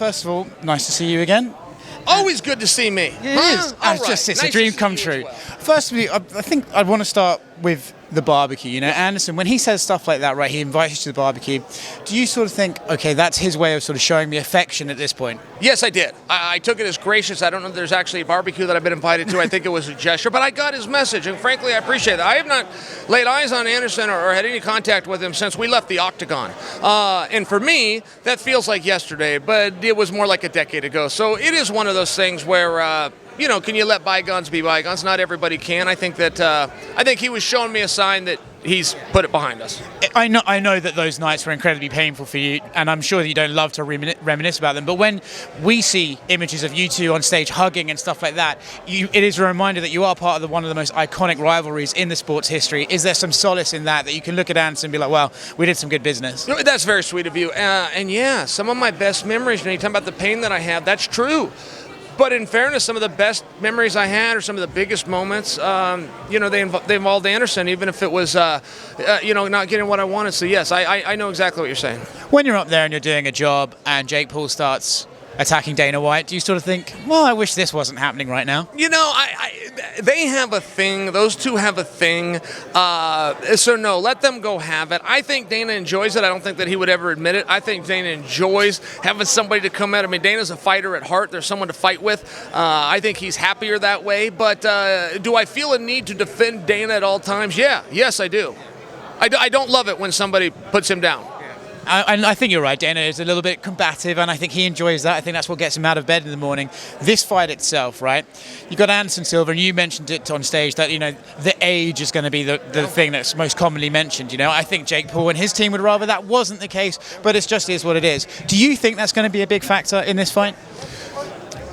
first of all, nice to see you again. Always good to see me. It is. It's a dream come true. Firstly, I think I'd want to start with the barbecue. You know, Anderson, when he says stuff like that, right, he invites you to the barbecue. Do you sort of think, okay, that's his way of sort of showing me affection at this point? Yes, I did. I took it as gracious. I don't know if there's actually a barbecue that I've been invited to. I think it was a gesture, but I got his message, and frankly, I appreciate it. I have not laid eyes on Anderson or had any contact with him since we left the Octagon. And for me, that feels like yesterday, but it was more like a decade ago. So it is one of those things where, can you let bygones be bygones? Not everybody can. I think he was showing me a sign that he's put it behind us. I know that those nights were incredibly painful for you, and I'm sure that you don't love to reminisce about them. But when we see images of you two on stage hugging and stuff like that, it is a reminder that you are part of one of the most iconic rivalries in the sport's history. Is there some solace in that you can look at Anderson and be like, well, we did some good business? No, that's very sweet of you. And yeah, some of my best memories, when you talk about the pain that I have, that's true. But in fairness, some of the best memories I had, or some of the biggest moments, they involved Anderson, even if it was, not getting what I wanted. So yes, I know exactly what you're saying. When you're up there and you're doing a job, and Jake Paul starts attacking Dana White, do you sort of think, well, I wish this wasn't happening right now? They have a thing. Those two have a thing. So no, let them go have it. I think Dana enjoys it. I don't think that he would ever admit it. I think Dana enjoys having somebody to come at him. I mean, Dana's a fighter at heart. There's someone to fight with. I think he's happier that way. But do I feel a need to defend Dana at all times? Yeah. Yes, I do. I don't love it when somebody puts him down. I think you're right. Dana is a little bit combative, and I think he enjoys that. I think that's what gets him out of bed in the morning. This fight itself, right? You got Anderson Silva, and you mentioned it on stage that the age is going to be the thing that's most commonly mentioned. I think Jake Paul and his team would rather that wasn't the case, but it just is what it is. Do you think that's going to be a big factor in this fight?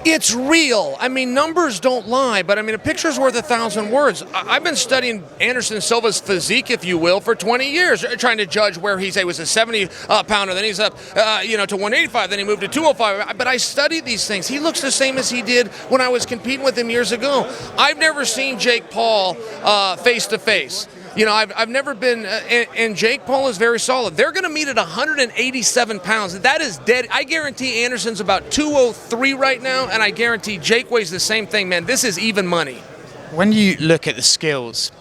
It's real. I mean, numbers don't lie, but I mean, a picture's worth 1,000 words. I've been studying Anderson Silva's physique, if you will, for 20 years, trying to judge where he was a 70-pounder, then he's up, to 185, then he moved to 205. But I studied these things. He looks the same as he did when I was competing with him years ago. I've never seen Jake Paul face to face. I've never been, and Jake Paul is very solid. They're going to meet at 187 pounds. That is dead. I guarantee Anderson's about 203 right now, and I guarantee Jake weighs the same thing, man. This is even money. When you look at the skills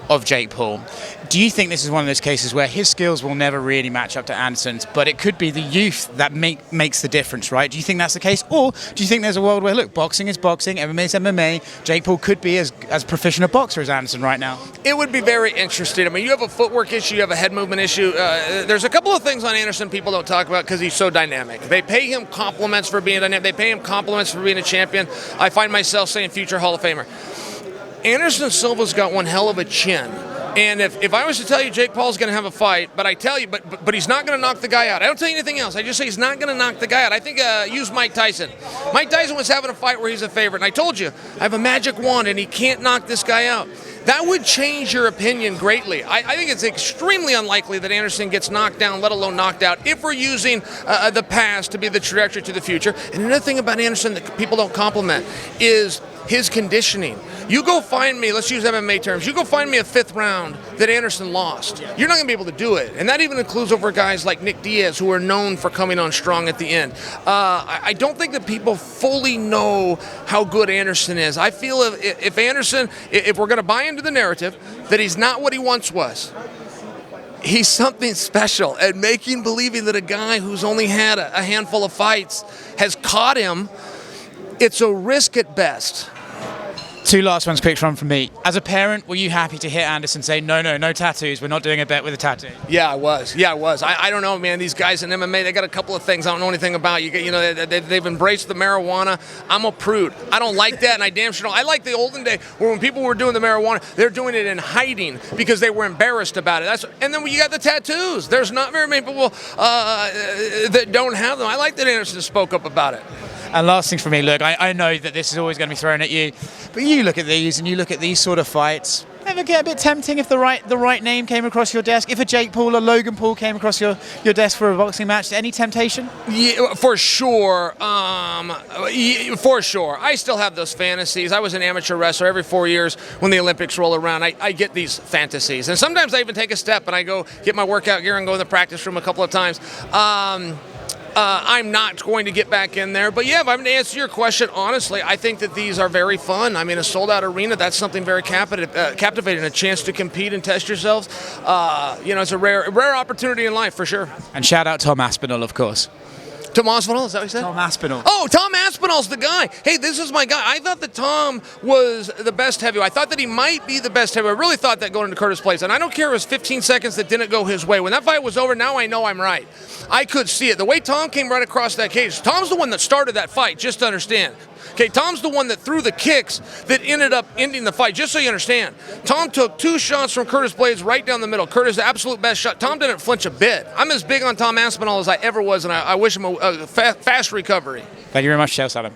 of Jake Paul, do you think this is one of those cases where his skills will never really match up to Anderson's, but it could be the youth that makes the difference, right? Do you think that's the case? Or do you think there's a world where, look, boxing is boxing, MMA is MMA, Jake Paul could be as proficient a boxer as Anderson right now? It would be very interesting. I mean, you have a footwork issue, you have a head movement issue. There's a couple of things on Anderson people don't talk about because he's so dynamic. They pay him compliments for being dynamic. They pay him compliments for being a champion. I find myself saying future Hall of Famer. Anderson Silva's got one hell of a chin. And if I was to tell you Jake Paul's going to have a fight, but I tell you, but he's not going to knock the guy out. I don't tell you anything else. I just say he's not going to knock the guy out. I think use Mike Tyson. Mike Tyson was having a fight where he's a favorite. And I told you, I have a magic wand and he can't knock this guy out. That would change your opinion greatly. I think it's extremely unlikely that Anderson gets knocked down, let alone knocked out, if we're using the past to be the trajectory to the future. And another thing about Anderson that people don't compliment is his conditioning. You go find me, let's use MMA terms, you go find me a fifth round that Anderson lost. You're not going to be able to do it. And that even includes over guys like Nick Diaz, who are known for coming on strong at the end. I don't think that people fully know how good Anderson is. I feel if Anderson, if we're going to buy into the narrative that he's not what he once was, he's something special. And believing that a guy who's only had a handful of fights has caught him, it's a risk at best. Two last ones, quick from me. As a parent, were you happy to hear Anderson say, no tattoos, we're not doing a bet with a tattoo? Yeah, I was. I don't know, man. These guys in MMA, they got a couple of things I don't know anything about. They've embraced the marijuana. I'm a prude. I don't like that, and I damn sure don't. I like the olden day where when people were doing the marijuana, they're doing it in hiding because they were embarrassed about it. And then when you got the tattoos, there's not very many people that don't have them. I like that Anderson spoke up about it. And last thing for me, look, I know that this is always going to be thrown at you, but you look at these and you look at these sort of fights, ever get a bit tempting if the right name came across your desk? If a Jake Paul or Logan Paul came across your desk for a boxing match, any temptation? Yeah, for sure. For sure. I still have those fantasies. I was an amateur wrestler. Every 4 years when the Olympics roll around, I get these fantasies. And sometimes I even take a step and I go get my workout gear and go in the practice room a couple of times. I'm not going to get back in there. But yeah, if I'm going to answer your question honestly, I think that these are very fun. I mean, a sold-out arena, that's something very captivating, a chance to compete and test yourselves. It's a rare opportunity in life for sure. And shout out Tom Aspinall, of course. Tom Aspinall, is that what you said? Tom Aspinall. Oh, Tom Aspinall's the guy. Hey, this is my guy. I thought that Tom was the best heavyweight. I thought that he might be the best heavyweight. I really thought that going into Curtis Blades. And I don't care if it was 15 seconds that didn't go his way. When that fight was over, now I know I'm right. I could see it. The way Tom came right across that cage. Tom's the one that started that fight, just to understand. Okay, Tom's the one that threw the kicks that ended up ending the fight, just so you understand. Tom took 2 shots from Curtis Blades right down the middle. Curtis, the absolute best shot. Tom didn't flinch a bit. I'm as big on Tom Aspinall as I ever was, and I wish him a fast recovery. Thank you very much, Chael Sonnen.